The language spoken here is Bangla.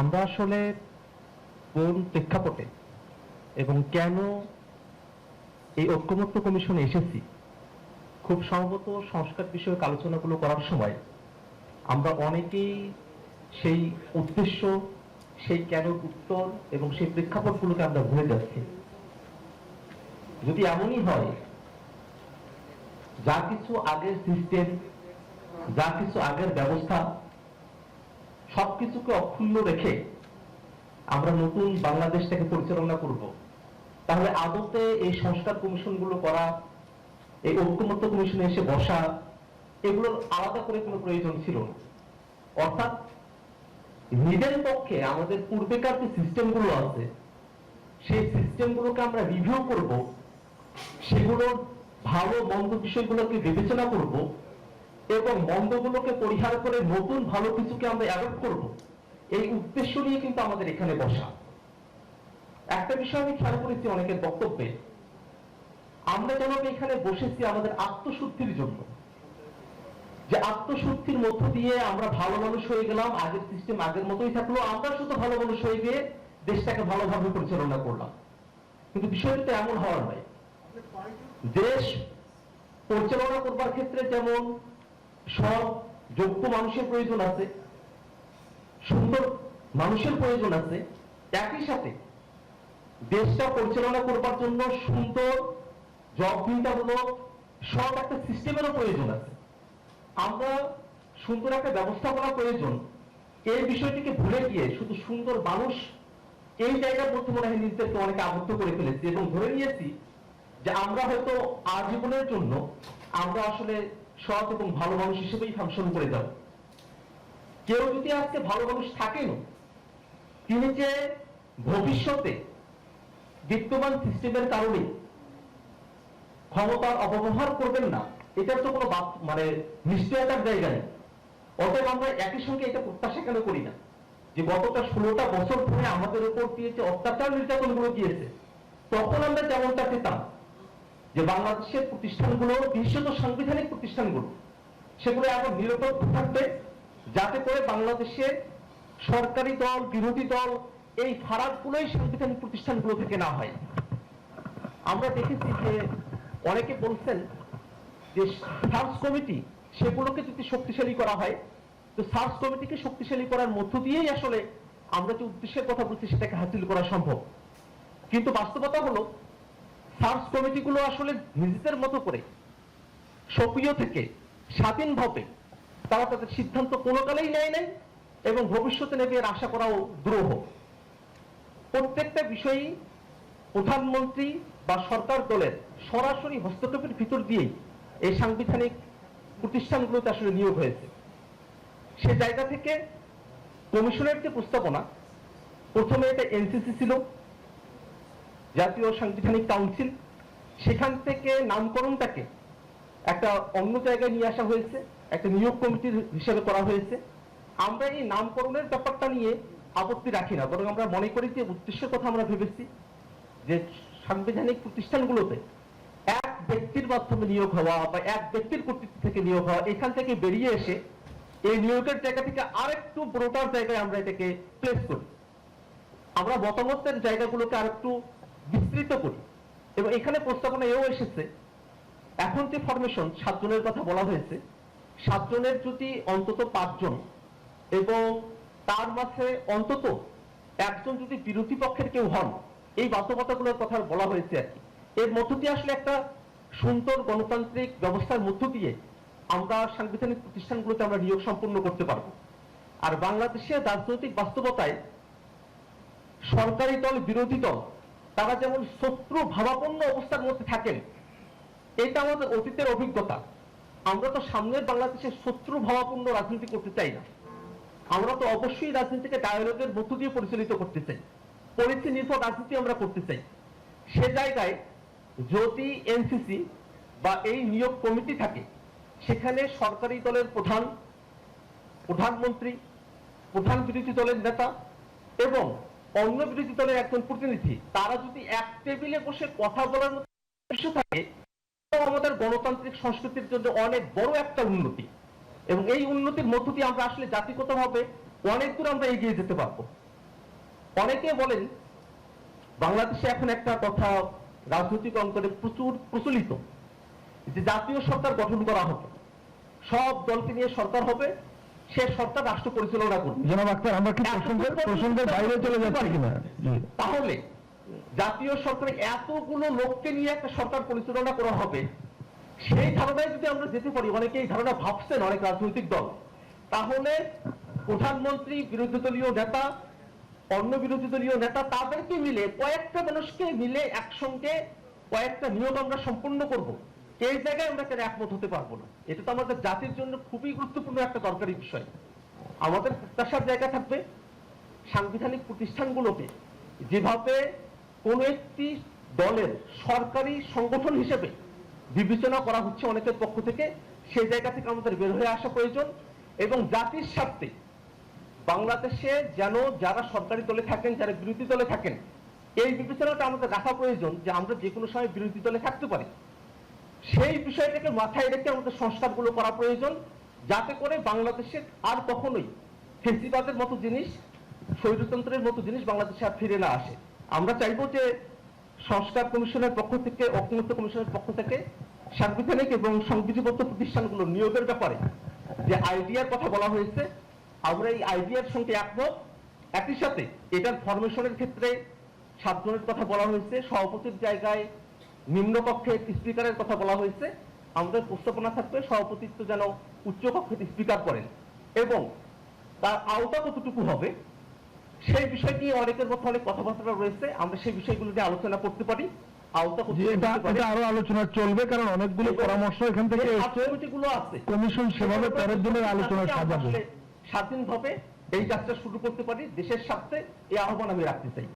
আমরা আসলে কোন প্রেক্ষাপটে এবং কেন এই ঐক্যমত্য কমিশনে এসেছি, খুব সম্ভবত সংস্কার বিষয়ক আলোচনাগুলো করার সময় আমরা অনেকেই সেই উদ্দেশ্য, সেই কেন উত্তর এবং সেই প্রেক্ষাপটগুলোকে আমরা ভুলে যাচ্ছি। যদি এমনই হয়, যা কিছু আগের সিস্টেম, যা কিছু আগের ব্যবস্থা, সবকিছুকে অক্ষুণ্ণ রেখে আমরা নতুন বাংলাদেশটাকে পরিচালনা করব, তাহলে আদতে এই সংস্কার কমিশনগুলো করা, এই ঐক্যমত্য কমিশনে এসে বসা, এগুলোর আলাদা করে কোনো প্রয়োজন ছিল না। অর্থাৎ নিজের পক্ষে আমাদের পূর্বেকার যে সিস্টেমগুলো আছে, সেই সিস্টেমগুলোকে আমরা রিভিউ করব, সেগুলোর ভালো মন্দ বিষয়গুলোকে বিবেচনা করব এবং মন্দগুলোকে পরিহার করে নতুন ভালো কিছুকে আমরা অ্যাডপ্ট করব, এই উদ্দেশ্য নিয়ে কিন্তু আমাদের এখানে বসা। একটা বিষয় আমি খেয়াল করেছি অনেকের বক্তব্যে, আমরা যেন এখানে বসেছি আমাদের আত্মশুদ্ধির জন্য, যে আত্মশুদ্ধির মধ্য দিয়ে আমরা ভালো মানুষ হয়ে গেলাম, আগের সিস্টেম আগের মতোই থাকলো, আমরা শুধু ভালো মানুষ হয়ে গিয়ে দেশটাকে ভালোভাবে পরিচালনা করলাম। কিন্তু বিষয়টা এমন হওয়ার নয়। দেশ পরিচালনা করবার ক্ষেত্রে যেমন সব যোগ্য মানুষের প্রয়োজন আছে, সুন্দর মানুষের প্রয়োজন আছে, একই সাথে দেশটা পরিচালনা করবার জন্য সুন্দর, জবাবদিহিতামূলক সব একটা সিস্টেমেরও প্রয়োজন আছে। আমরা সুন্দর একটা ব্যবস্থাপনা প্রয়োজন, এই বিষয়টিকে ভুলে গিয়ে শুধু সুন্দর মানুষ এই জায়গার মধ্যে মনে হয় নিজেদেরকে অনেকে আবদ্ধ করে ফেলেছি এবং ধরে নিয়েছি যে আমরা হয়তো আজীবনের জন্য আমরা আসলে সৎ এবং ভালো মানুষ হিসেবেই ফাংশন করে যাব। কেউ যদি আজকে ভালো মানুষ থাকেন, তিনি যে ভবিষ্যতে বিদ্যমান সিস্টেমের কারণে ক্ষমতার অপব্যবহার করবেন না, এটার তো কোনো নিশ্চয়তার জায়গা নেই। অতএব আমরা একই সঙ্গে এটা প্রত্যাশা কেন করি না যে গতটা 16টা বছর ধরে আমাদের উপর দিয়ে যে অত্যাচার নির্যাতন গুলো গিয়েছে, তখন আমরা যেমনটা পেতাম যে বাংলাদেশের প্রতিষ্ঠানগুলো, বিশেষত সাংবিধানিক প্রতিষ্ঠানগুলো, সেগুলো এখন নিরপেক্ষ থাকবে, যাতে করে বাংলাদেশের সরকারি দল, বিরোধী দল, এই ফারাকগুলোই সাংবিধানিক প্রতিষ্ঠানগুলো থেকে না হয়। আমরা দেখেছি যে অনেকে বলছেন যে সার্চ কমিটি, সেগুলোকে যদি শক্তিশালী করা হয়, তো সার্চ কমিটিকে শক্তিশালী করার মধ্য দিয়েই আসলে আমরা যে উদ্দেশ্যের কথা বলছি সেটাকে হাসিল করা সম্ভব। কিন্তু বাস্তবতা হলো সার্চ কমিটিগুলো আসলে নিজেদের মতো করে সক্রিয় থেকে স্বাধীনভাবে তারা তাদের সিদ্ধান্ত কোনো কালেই নেয় নাই এবং ভবিষ্যতে নেবে এর আশা করাও দ্রোহ। প্রত্যেকটা বিষয়ই প্রধানমন্ত্রী বা সরকার দলের সরাসরি হস্তক্ষেপের ভিতর দিয়েই এই সাংবিধানিক প্রতিষ্ঠানগুলোতে আসলে নিয়োগ হয়েছে। সে জায়গা থেকে কমিশনের যে প্রস্তাবনা, প্রথমে এটা এনসিসি ছিল, জাতীয় সাংবিধানিক কাউন্সিল, সেখান থেকে নামকরণটাকে একটা অন্য জায়গায় নিয়ে আসা হয়েছে, একটা নিয়োগ কমিটির হিসেবে করা হয়েছে। আমরা এই নামকরণের ব্যাপারটা নিয়ে আপত্তি রাখি না, বরং আমরা মনে করি যে উদ্দেশ্যের কথা আমরা ভেবেছি যে সাংবিধানিক প্রতিষ্ঠানগুলোতে এক ব্যক্তির মাধ্যমে নিয়োগ হওয়া বা এক ব্যক্তির কর্তৃত্ব থেকে নিয়োগ হওয়া, এখান থেকে বেরিয়ে এসে এই নিয়োগের জায়গা থেকে আরেকটু ব্রডার জায়গায় আমরা এটাকে প্লেস করি, আমরা মতামতের জায়গাগুলোকে আরেকটু বিস্তৃত করি। এবং এখানে প্রস্তাবনা এও এসেছে, এখন যে ফরমেশন 7 জনের কথা বলা হয়েছে, 7 জনের যদি অন্তত 5 জন এবং তার মাঝে অন্তত একজন যদি বিরোধী পক্ষের কেউ হন, এই বাস্তবতাগুলোর কথা বলা হয়েছে আর কি। এর মধ্য দিয়ে আসলে একটা সুন্দর গণতান্ত্রিক ব্যবস্থার মধ্য দিয়ে আমরা সাংবিধানিক প্রতিষ্ঠানগুলোতে আমরা নিয়োগ সম্পন্ন করতে পারবো। আর বাংলাদেশের রাজনৈতিক বাস্তবতায় সরকারি দল, বিরোধী দল, তারা যেমন শত্রু ভাবাপন্ন অবস্থার মধ্যে থাকেন, এটা আমাদের অতীতের অভিজ্ঞতা। আমরা তো সামনের বাংলাদেশের শত্রু ভাবাপন্ন রাজনীতি করতে চাই না। আমরা তো অবশ্যই রাজনীতিকে ডায়ালগের মধ্য দিয়ে পরিচালিত করতে চাই, পরিস্থিতি নির্ভর রাজনীতি আমরা করতে চাই। সে জায়গায় যদি এনসিসি বা এই নিয়োগ কমিটি থাকে, সেখানে সরকারি দলের প্রধান, প্রধানমন্ত্রী, প্রধান বিরোধী দলের নেতা এবং অন্য বিরোধী দলের একজন প্রতিনিধি, তারা যদি এক টেবিলে বসে কথা বলার মতো থাকে, আমাদের গণতান্ত্রিক সংস্কৃতির জন্য অনেক বড় একটা উন্নতি। এবং এই উন্নতির মধ্য দিয়ে আমরা আসলে জাতিগতভাবে অনেক দূর আমরা এগিয়ে যেতে পারবো। অনেকে বলেন বাংলাদেশে এখন একটা কথা রাজনৈতিক অঙ্গনে প্রচুর প্রচলিত যে জাতীয় সরকার গঠন করা হবে, সব দলকে নিয়ে সরকার হবে, সে সরকার রাষ্ট্র পরিচালনা করবে। জনাব আক্তার, আমরা কি প্রসঙ্গের বাইরে চলে যাচ্ছি কিনা? তাহলে জাতীয় সরকারে এতগুলো লোককে নিয়ে একটা সরকার পরিচালনা করা হবে, সেই ধারণায় যদি আমরা যেতে পারি, অনেকে এই ধারণা ভাবছেন অনেক রাজনৈতিক দল, তাহলে প্রধানমন্ত্রী, বিরোধী দলীয় নেতা, অন্য বিরোধী দলীয় নেতা, তাদেরকে মিলে কয়েকটা মানুষকে মিলে একসঙ্গে কয়েকটা নিয়োগ আমরা সম্পন্ন করব, এই জায়গায় আমরা কেন একমত হতে পারবো না? এটা তো আমাদের জাতির জন্য খুবই গুরুত্বপূর্ণ একটা দরকারি বিষয়। আমাদের প্রত্যাশার জায়গা থাকবে সাংবিধানিক প্রতিষ্ঠানগুলোকে যেভাবে কোন একটি দলের সরকারি সংগঠন হিসেবে বিবেচনা করা হচ্ছে অনেকের পক্ষ থেকে, সেই জায়গা থেকে আমাদের বের হয়ে আসা প্রয়োজন। এবং জাতির স্বার্থে বাংলাদেশে যেন যারা সরকারি দলে থাকেন, যারা বিরোধী দলে থাকেন, এই বিবেচনাটা আমাদের রাখা প্রয়োজন যে আমরা যে কোনো সময় বিরোধী দলে থাকতে পারি। সেই বিষয়টাকে মাথায় রেখে আমাদের সংস্কারগুলো করা প্রয়োজন, যাতে করে বাংলাদেশে আর কখনোই ফেসিবাদের মতো জিনিস, স্বৈরতন্ত্রের মতো জিনিস বাংলাদেশে আর ফিরে না আসে। আমরা চাইবো যে সংস্কার কমিশনের পক্ষ থেকে, ঐকমত্য কমিশনের পক্ষ থেকে সাংবিধানিক এবং সংবিধিবদ্ধ প্রতিষ্ঠানগুলো নিয়োগের ব্যাপারে যে আইডিয়ার কথা বলা হয়েছে, আমরা এই আইডিয়ার সঙ্গে একমত। একই সাথে এটার ফরমেশনের ক্ষেত্রে 7 জনের কথা বলা হয়েছে, সভাপতির জায়গায় নিম্নকক্ষের স্পিকারের কথা বলা হয়েছে। আমাদের প্রস্তাবনা থাকবে সভাপতিত্ব যেন উচ্চকক্ষের স্পিকার করেন, এবং তার আওতা কতটুকু হবে সেই বিষয় নিয়ে অনেকের মধ্যে অনেক কথাবার্তা রয়েছে, আমরা সেই বিষয়গুলো নিয়ে আলোচনা করতে পারি। আওতা আরো আলোচনা চলবে, কারণ অনেকগুলো পরামর্শ এখান থেকে কমিটিগুলো আছে, কমিশন সেভাবে পরের দিনের আলোচনা সাজাবে। স্বাধীনভাবে এই যাত্রা শুরু করতে পারি, দেশের স্বার্থে এই আহ্বান আমি রাখতে চাই।